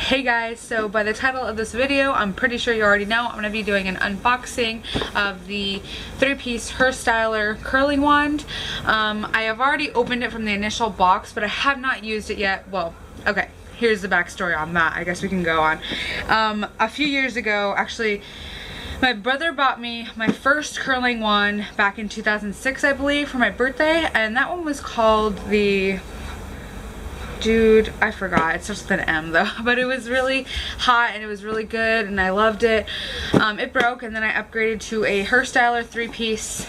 Hey guys, so by the title of this video, I'm pretty sure you already know, I'm going to be doing an unboxing of the 3-piece Herstyler curling wand. I have already opened it from the initial box, but I have not used it yet. Well, okay, here's the backstory on that. I guess we can go on. A few years ago, actually, my brother bought me my first curling wand back in 2006, I believe, for my birthday, and that one was called the... Dude, I forgot. It starts with an M though, but it was really hot and it was really good and I loved it. It broke and then I upgraded to a Herstyler 3-piece,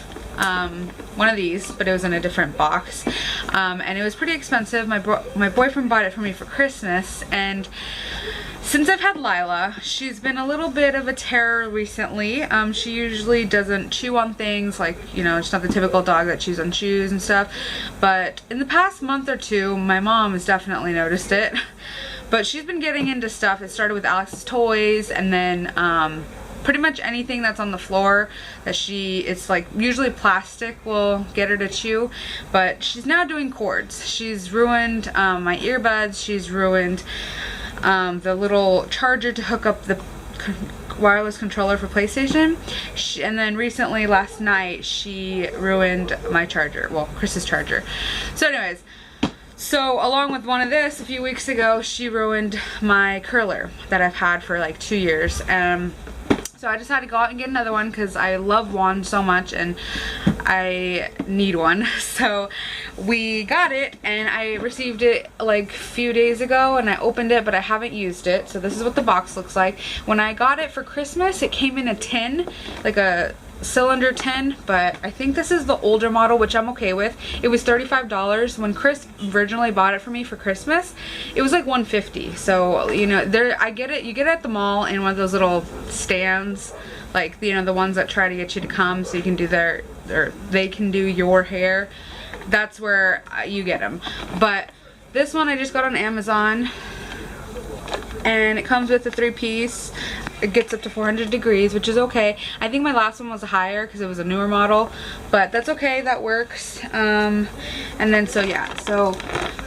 one of these, but it was in a different box, and it was pretty expensive. My boyfriend bought it for me for Christmas, and since I've had Lila, she's been a little bit of a terror recently. She usually doesn't chew on things, like, you know, it's not the typical dog that chews on shoes and stuff. But in the past month or two, my mom has definitely noticed it. But she's been getting into stuff. It started with Alex's toys, and then pretty much anything that's on the floor that it's like usually plastic will get her to chew. But she's now doing cords. She's ruined my earbuds. She's ruined the little charger to hook up the wireless controller for PlayStation, and then recently, last night, she ruined my charger, well, Chris's charger. So anyways, so along with one of this, a few weeks ago, she ruined my curler that I've had for like 2 years. So I decided to go out and get another one because I love wands so much and I need one. So we got it and I received it like a few days ago and I opened it, but I haven't used it. So this is what the box looks like. When I got it for Christmas, it came in a tin, like a cylinder tin, but I think this is the older model, which I'm okay with. It was $35 when Chris originally bought it for me for Christmas. It was like $150. So, you know, I get it. You get it at the mall in one of those little stands, like, you know, the ones that try to get you to come so you can do they can do your hair. That's where you get them. But this one I just got on Amazon, and it comes with a 3-piece. It gets up to 400 degrees, which is okay. I think my last one was higher because it was a newer model, but that's okay, that works. And then, so yeah, so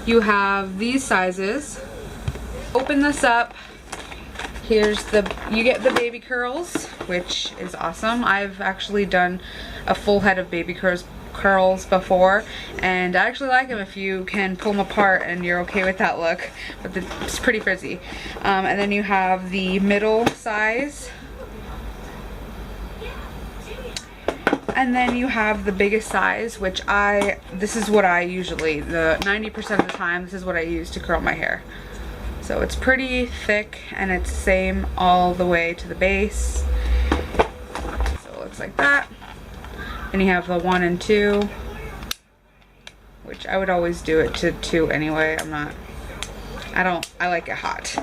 you have these sizes. Open this up. Here's you get the baby curls, which is awesome. I've actually done a full head of baby curls before, and I actually like them if you can pull them apart and you're okay with that look, but it's pretty frizzy. And then you have the middle size, and then you have the biggest size, which this is what I usually, the 90% of the time, this is what I use to curl my hair. So it's pretty thick and it's the same all the way to the base. So it looks like that. And you have the 1 and 2, which I would always do it to 2 anyway. I like it hot.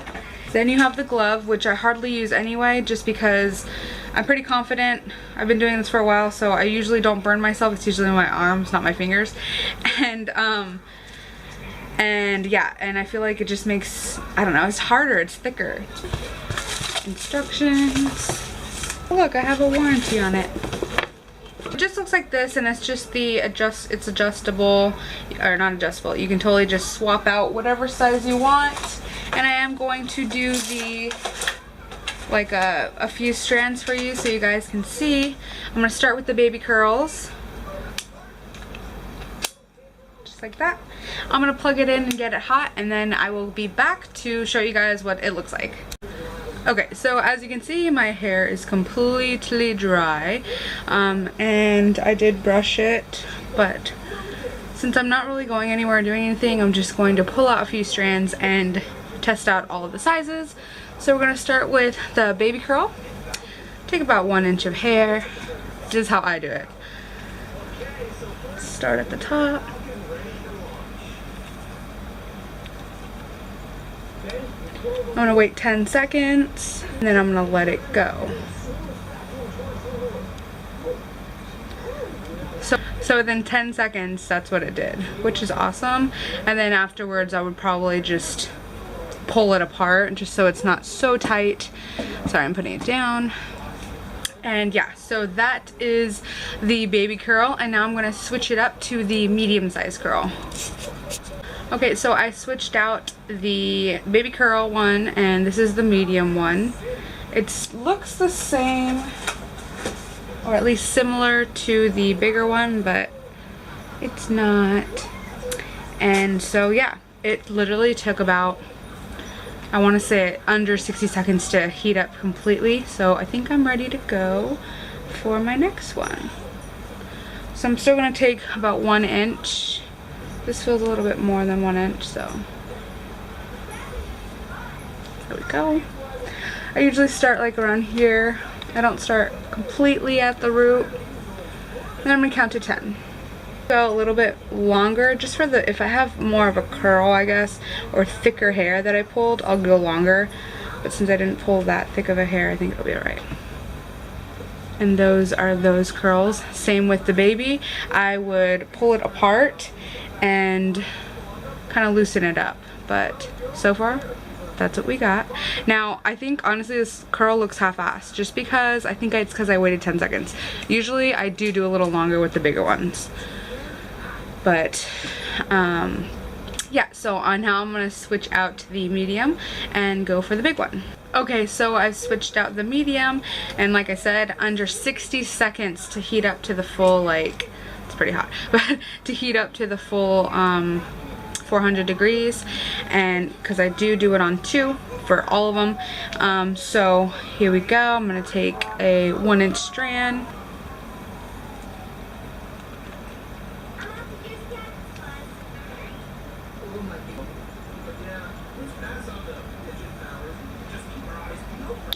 Then you have the glove, which I hardly use anyway, just because I'm pretty confident. I've been doing this for a while, so I usually don't burn myself. It's usually my arms, not my fingers. And yeah, and I feel like it just makes, I don't know, it's harder, it's thicker. Instructions. Look, I have a warranty on it. It just looks like this, and it's just it's adjustable, or not adjustable. You can totally just swap out whatever size you want. And I am going to do a few strands for you so you guys can see. I'm going to start with the baby curls. Just like that. I'm going to plug it in and get it hot, and then I will be back to show you guys what it looks like. Okay, so as you can see, my hair is completely dry, and I did brush it, but since I'm not really going anywhere or doing anything, I'm just going to pull out a few strands and test out all of the sizes. So we're going to start with the baby curl. Take about 1 inch of hair. This is how I do it. Start at the top. I'm going to wait 10 seconds, and then I'm going to let it go. So within 10 seconds, that's what it did, which is awesome. And then afterwards, I would probably just pull it apart, just so it's not so tight. Sorry, I'm putting it down. And yeah, so that is the baby curl, and now I'm going to switch it up to the medium size curl. Okay, so I switched out the baby curl one, and this is the medium one. It looks the same, or at least similar to the bigger one, but it's not. And so yeah, it literally took about, I want to say, under 60 seconds to heat up completely. So I think I'm ready to go for my next one. So I'm still going to take about 1 inch. This feels a little bit more than 1 inch, so there we go. I usually start like around here. I don't start completely at the root. And I'm gonna count to 10. Go a little bit longer, just for the, if I have more of a curl, I guess, or thicker hair that I pulled, I'll go longer. But since I didn't pull that thick of a hair, I think it'll be alright. And those are those curls. Same with the baby. I would pull it apart and kind of loosen it up, but so far that's what we got. Now I think honestly this curl looks half-assed, just because I think it's because I waited 10 seconds. Usually I do a little longer with the bigger ones, but yeah, so now I'm gonna switch out to the medium and go for the big one. Okay, so I've switched out the medium, and like I said, under 60 seconds to heat up to the full, like, it's pretty hot, but to heat up to the full 400 degrees, and because I do it on 2 for all of them. So here we go. I'm gonna take a 1 inch strand.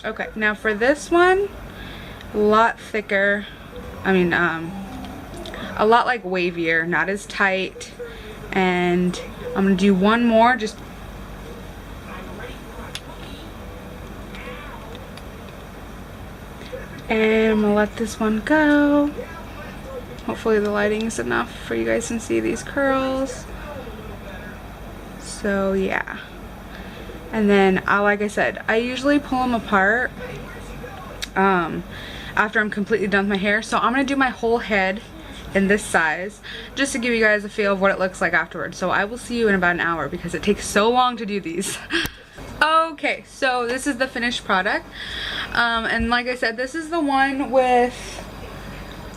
Okay, now for this one, a lot thicker. I mean, a lot like wavier, not as tight. And I'm gonna do one more, just and I'm gonna let this one go. Hopefully the lighting is enough for you guys to see these curls. So yeah. And then, like I said, I usually pull them apart after I'm completely done with my hair. So I'm going to do my whole head in this size, just to give you guys a feel of what it looks like afterwards. So I will see you in about an hour, because it takes so long to do these. Okay, so this is the finished product. And like I said, this is the one with,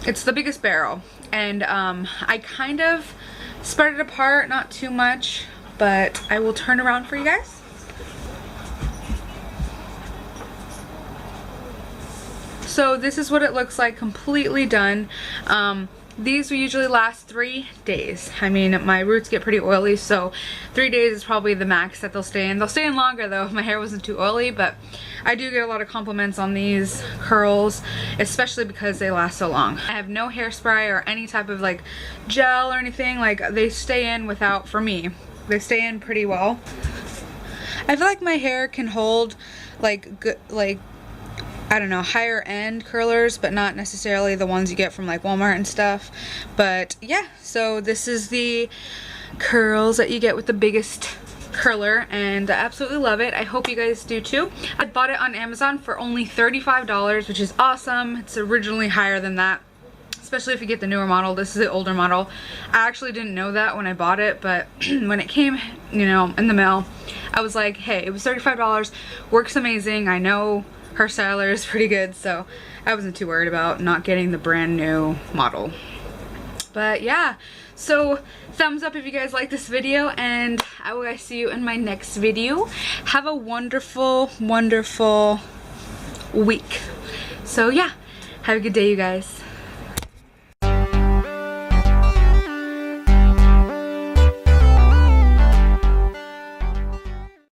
it's the biggest barrel. And I kind of spread it apart, not too much, but I will turn around for you guys. So this is what it looks like completely done. These will usually last 3 days. I mean, my roots get pretty oily, so 3 days is probably the max that they'll stay in. They'll stay in longer though if my hair wasn't too oily, but I do get a lot of compliments on these curls, especially because they last so long. I have no hairspray or any type of like gel or anything. Like, they stay in without, for me, they stay in pretty well. I feel like my hair can hold like good, like, I don't know, higher end curlers, but not necessarily the ones you get from like Walmart and stuff. But yeah, so this is the curls that you get with the biggest curler, and I absolutely love it. I hope you guys do too. I bought it on Amazon for only $35, which is awesome. It's originally higher than that, especially if you get the newer model. This is the older model. I actually didn't know that when I bought it, but when it came, you know, in the mail, I was like, hey, it was $35, works amazing. I know Herstyler is pretty good, so I wasn't too worried about not getting the brand new model. But yeah, so thumbs up if you guys like this video, and I will guys see you in my next video. Have a wonderful, wonderful week. So yeah, have a good day, you guys.